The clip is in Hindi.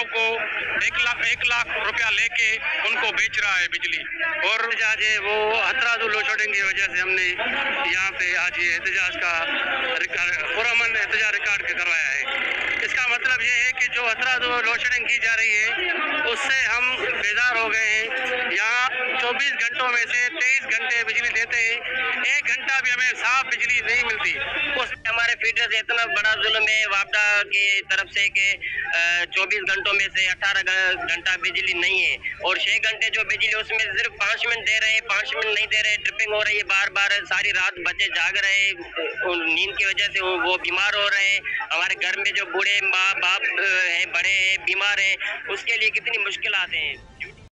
किसानों को 1 लाख रुपया लेके उनको बेच रहा है बिजली। और आज वो हथरादू लोड शेडिंग की वजह से हमने यहाँ पे आज ये एहतजाज का पुरअमन एहतजाज रिकॉर्ड करवाया है। इसका मतलब ये है कि जो हथरादू लोड शेडिंग की जा रही है उससे हम बेजार हो गए हैं। यहाँ 24 घंटों में से 23 घंटे बिजली देते हैं, 1 घंटा भी हमें साफ बिजली नहीं मिलती। उसमें हमारे फीडर से इतना बड़ा जुल्म है वापडा की तरफ से कि 24 घंटों में से 18 घंटा बिजली नहीं है और 6 घंटे जो बिजली उसमें सिर्फ 5 मिनट दे रहे हैं, 5 मिनट नहीं दे रहे, ट्रिपिंग हो रही है बार बार, सारी रात बच्चे जाग रहे हैं, नींद की वजह से वो बीमार हो रहे हैं। हमारे घर में जो बूढ़े माँ बाप हैं, बड़े हैं, बीमार हैं, उसके लिए कितनी मुश्किल आते हैं।